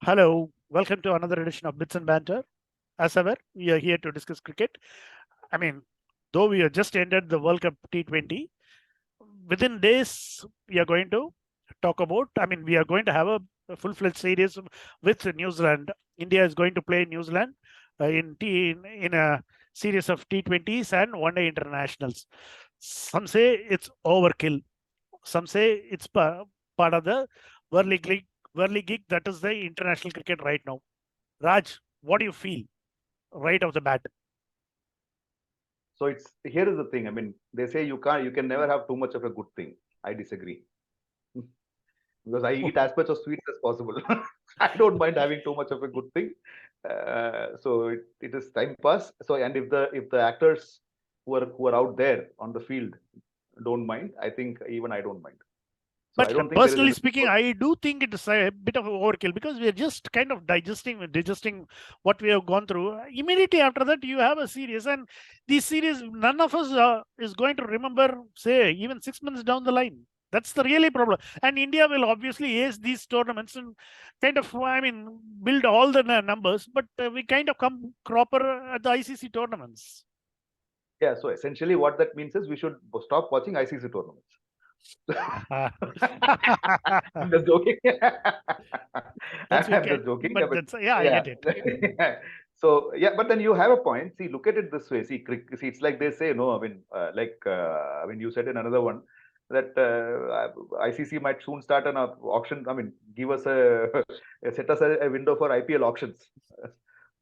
Hello, welcome to another edition of Bits and Banter. As ever, we are here to discuss cricket. I mean, though we have just ended the World Cup T20, within days we are going to talk about. We are going to have a full-fledged series with New Zealand. India is going to play New Zealand in a series of T20s and one-day internationals. Some say it's overkill. Some say it's part of the World League that is the international cricket right now. Raj, what do you feel right off the bat? So here is the thing. I mean, they say you can never have too much of a good thing. I disagree because I eat as much of sweets as possible. I don't mind having too much of a good thing. So it is time pass. So and if the actors who are out there on the field don't mind, I think even I don't mind. So I But don't think there is personally anything. speaking, I do think it is a bit of overkill because we are just kind of digesting what we have gone through. Immediately after that, you have a series, and these series, none of us is going to remember, say, even 6 months down the line. That's the really problem. And India will obviously ace these tournaments and kind of, build all the numbers, but we kind of come cropper at the ICC tournaments. Yeah. So essentially, what that means is we should stop watching ICC tournaments. I'm just joking. That's I'm okay. just joking. But that's, yeah, I Yeah. get it. So yeah, but then you have a point. See, look at it this way. See, it's like they say, no. You said in another one that ICC might soon start an auction. I mean, give us set us a window for IPL auctions.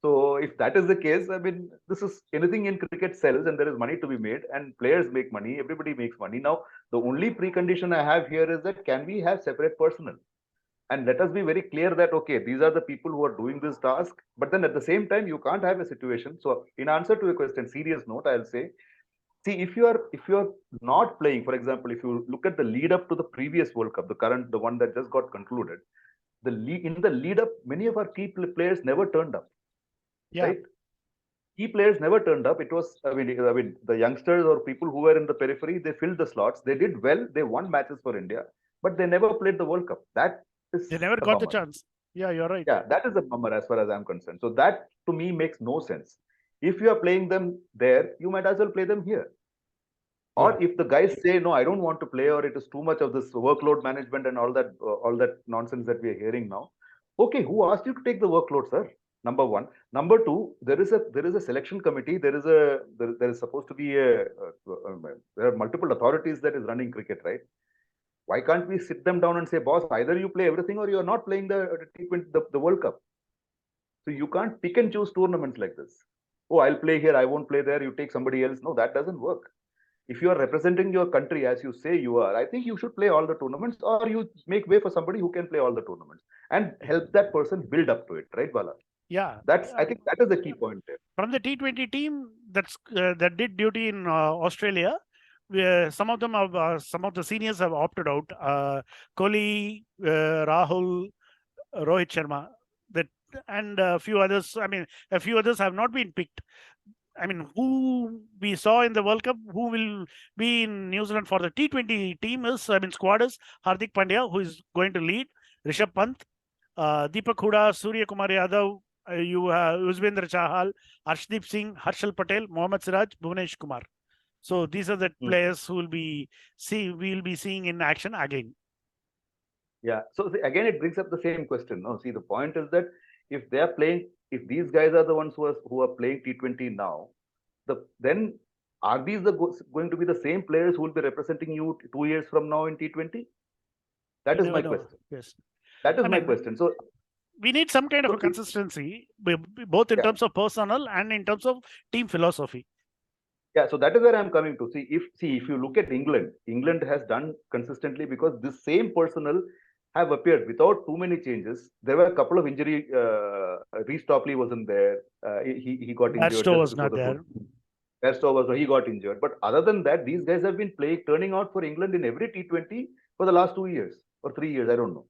So if that is the case, I mean, this is anything in cricket sells and there is money to be made and players make money. Everybody makes money. Now, the only precondition I have here is that can we have separate personnel? And let us be very clear that okay, these are the people who are doing this task. But then at the same time, you can't have a situation. So in answer to your question, serious note, I'll say, see, if you are not playing, for example, if you look at the lead up to the previous World Cup, the one that just got concluded, in the lead up, many of our key players never turned up, Yeah. right? Key players never turned up. It was, I mean, the youngsters or people who were in the periphery, they filled the slots. They did well. They won matches for India, but they never played the World Cup. That They is never a got the bummer. chance. Yeah, you're right. Yeah, that is a bummer as far as I'm concerned. So that to me makes no sense. If you are playing them there, you might as well play them here. Yeah. Or if the guys say no, I don't want to play, or it is too much of this workload management and all that nonsense that we are hearing now. Okay, who asked you to take the workload, sir? Number one. Number two, there is a selection committee. There is supposed to be there are multiple authorities that is running cricket, right? Why can't we sit them down and say, boss, either you play everything or you are not playing the World Cup. So you can't pick and choose tournaments like this. Oh, I'll play here, I won't play there. You take somebody else. No, that doesn't work. If you are representing your country as you say you are, I think you should play all the tournaments, or you make way for somebody who can play all the tournaments and help that person build up to it, right, Bala? Yeah. I think that is the key point there. From the T20 team that did duty in Australia, some of the seniors have opted out. Kohli, Rahul, Rohit Sharma, that and a few others. A few others have not been picked. Who we saw in the World Cup, who will be in New Zealand for the T20 team squad is Hardik Pandya, who is going to lead, Rishabh Pant, Deepak Hooda, Surya Kumar Yadav, you have Yuzvendra Chahal, Arshdeep Singh, Harshal Patel, Mohammad Siraj, Bhuvanesh Kumar. So these are the players who we will be seeing in action again. Yeah. So again, it brings up the same question. No, see, the point is that if they are playing, if these guys are the ones who are playing T20 now, then are these going to be the same players who will be representing you 2 years from now in T20? That You is never my know. question. Yes. That is my question. So we need some kind of a consistency, both in terms of personnel and in terms of team philosophy. Yeah, so that is where I'm coming to. If you look at England, England has done consistently because this same personnel have appeared without too many changes. There were a couple of injury. Reece Topley wasn't there. He got injured Bairstow just was before not the there. Bairstow was he got injured. But other than that, these guys have been turning out for England in every T20 for the last 2 years or 3 years. I don't know.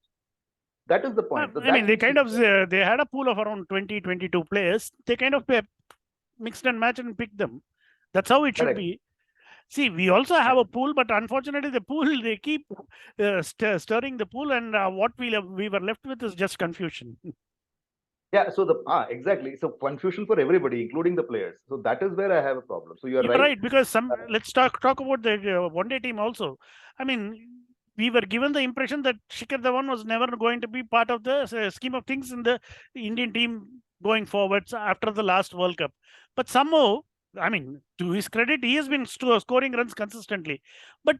That is the point. So They had a pool of around 20-22 players. They kind of mixed and matched and picked them. That's how it should be. See, we also have a pool, but unfortunately, the pool, they keep stirring the pool, and what we were left with is just confusion. Yeah, so exactly. So confusion for everybody, including the players. So that is where I have a problem. So you're You're right. right, because let's talk about the one-day team also. I mean, we were given the impression that Shikhar Dhawan was never going to be part of the scheme of things in the Indian team going forwards after the last World Cup. But somehow, I mean, to his credit, he has been scoring runs consistently. But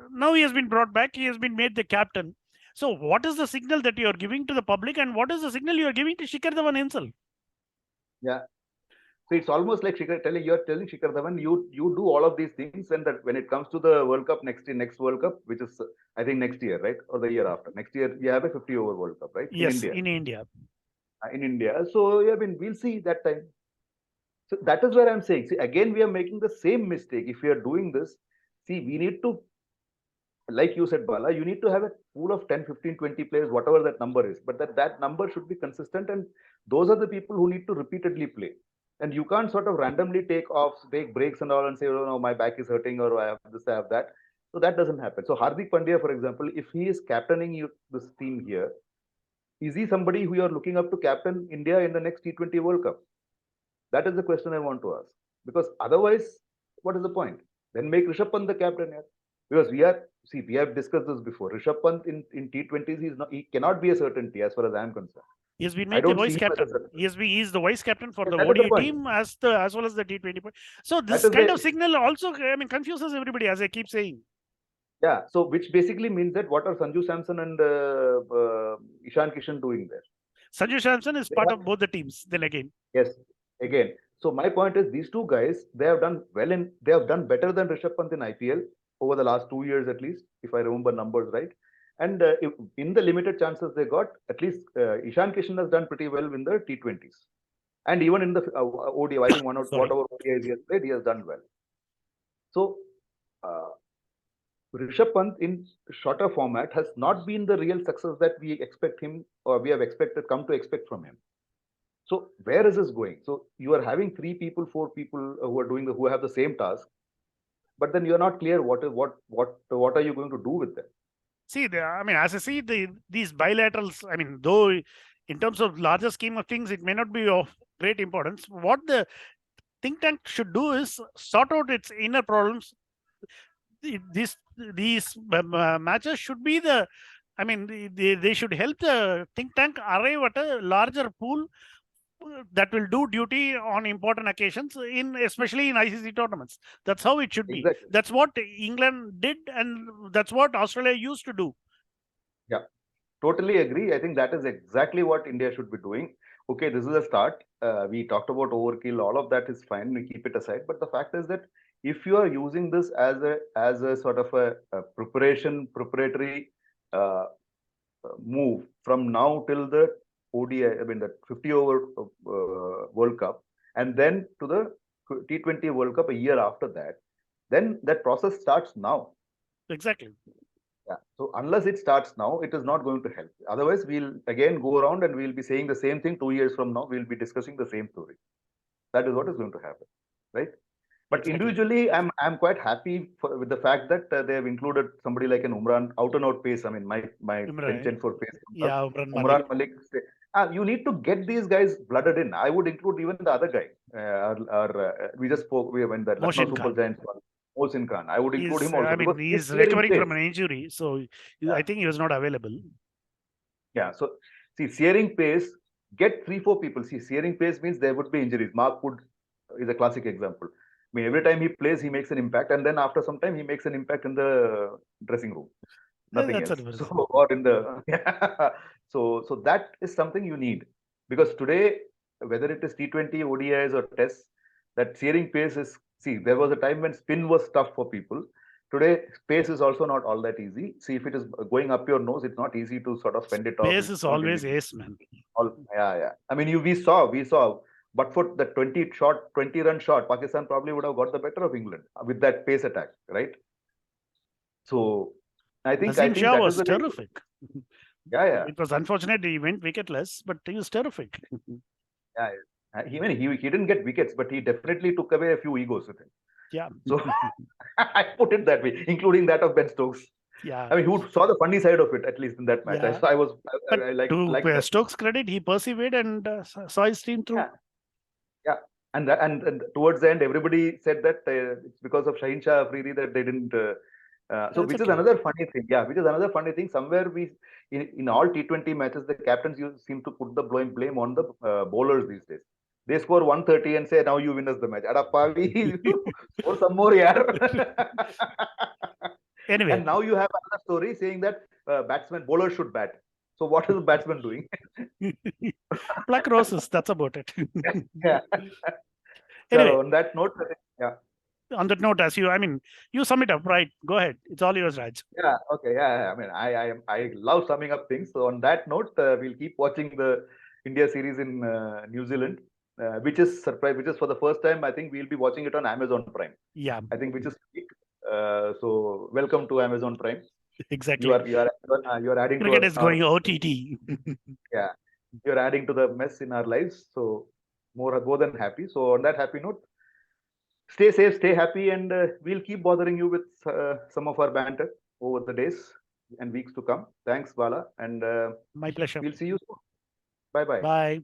now he has been brought back. He has been made the captain. So, what is the signal that you are giving to the public, and what is the signal you are giving to Shikhar Dhawan himself? Yeah. So it's almost like you're telling Shikhar Dhawan, you do all of these things, and that when it comes to the World Cup next World Cup, which is I think next year, right, or the year after. Next year we have a 50-over World Cup, right, in Yes, India. in India. In India. So yeah, I mean, we'll see that time. So that is where I'm saying. See, again, we are making the same mistake. If we are doing this, see, we need to, like you said, Bala, you need to have a pool of 10, 15, 20 players, whatever that number is. But that number should be consistent. And those are the people who need to repeatedly play. And you can't sort of randomly take breaks and all and say, oh, no, my back is hurting or I have this, I have that. So that doesn't happen. So Hardik Pandya, for example, if he is captaining this team here, is he somebody who you are looking up to captain India in the next T20 World Cup? That is the question I want to ask. Because otherwise, what is the point? Then make Rishabh Pant the captain here. Because we have discussed this before. Rishabh Pant in T20s, he cannot be a certainty as far as I am concerned. He has been I made the don't see vice him as a captain. certainty. He is the vice captain for Yeah, the that is the ODI point. team as well as the T20. So That this is kind where, of signal also, I mean, confuses everybody, as I keep saying. yeah. So which basically means that what are Sanju Samson and Ishan Kishan doing there? Sanju Samson is They part have, of both the teams. Then again, yes, again. So my point is these two guys, they have done better than Rishabh Pant in IPL over the last 2 years at least, if I remember numbers right. And in the limited chances they got, at least Ishan Kishan has done pretty well in the T20s. And even in the ODI, I think sorry. whatever ODIs he has played, he has done well. So uh, Rishabh Pant in shorter format has not been the real success that we expect him or we have come to expect from him. So where is this going? So you are having 3 people, 4 people who have the same task, but then you are not clear what are you going to do with them? See, I mean, as I see these bilaterals, I mean, though in terms of larger scheme of things, it may not be of great importance. What the think tank should do is sort out its inner problems. These matches should be I mean, they should help the think tank arrive at a larger pool that will do duty on important occasions, especially in ICC tournaments. That's how it should be. Exactly. That's what England did, and that's what Australia used to do. Yeah, totally agree. I think that is exactly what India should be doing. Okay, this is a start. We talked about overkill. All of that is fine. We keep it aside. But the fact is that if you are using this as a sort of a preparatory uh, move from now till the ODI, I mean the 50-over World Cup, and then to the T20 World Cup a year after that, then that process starts now. Exactly. Yeah. So unless it starts now, it is not going to help. Otherwise, we'll again go around and we'll be saying the same thing 2 years from now. We'll be discussing the same story. That is what is going to happen, right? But Exactly. individually, I'm quite happy with the fact that they have included somebody like an Umran, out and out pace. I mean, my Imran, penchant for pace comes up. yeah, Umran Malik. Umran Malik. You need to get these guys blooded in. I would include even the other guy. We just spoke when the Lucknow Mohsin Super Khan. Giants won. Mohsin Khan. I would include him I also mean, because he is he's clearing recovering from pace. an injury, so I Yeah. think he was not available. Yeah. So see, searing pace, get 3, 4 people. See, searing pace means there would be injuries. Mark Wood is a classic example. I mean, every time he plays, he makes an impact, and then after some time, he makes an impact in the dressing room. Nothing That's else. adverse. So or in the so that is something you need because today, whether it is T20, ODIs or tests, that searing pace is. See, there was a time when spin was tough for people. Today, space is also not all that easy. See, if it is going up your nose, it's not easy to sort of fend it off. Pace It's is not always easy. ace, man. Yeah, yeah. I mean, we saw, but for the 20-run shot, Pakistan probably would have got the better of England with that pace attack, right? So, I think Nazim Shah that is was the way. terrific. Yeah, yeah, It was unfortunate he went wicketless, but he was terrific. yeah. He didn't get wickets, but he definitely took away a few egos with him. Yeah. So I put it that way, including that of Ben Stokes. Yeah. I mean, who saw the funny side of it at least in that match? Yeah. I was But I like to that. Stokes' credit, he persevered and saw his team through. Yeah, yeah. And towards the end, everybody said that it's because of Shaheen Shah Afridi that they didn't. So It's which is okay. another funny thing. Yeah, which is another funny thing. Somewhere in all T20 matches, the captains seem to put the blame on the bowlers these days. They score 130 and say, now you win us the match. Adappavi, score some more, yeah. Anyway, And now you have another story saying that bowlers should bat. So what is the batsman doing? pluck roses. That's about it. Yeah. Anyway, So on that note, yeah. on that note, you sum it up, right? Go ahead. It's all yours, Raj. Yeah, okay, yeah. I mean, I love summing up things. So on that note, we'll keep watching the India series in New Zealand, which is surprise. Which is for the first time. I think we'll be watching it on Amazon Prime. Yeah, I think which is unique. So welcome to Amazon Prime. exactly. You are adding to Cricket is our going OTT. yeah. You're adding to the mess in our lives. So more than happy. So on that happy note, stay safe, stay happy, and we'll keep bothering you with some of our banter over the days and weeks to come. Thanks, Bala, and My pleasure. we'll see you soon. Bye bye. Bye.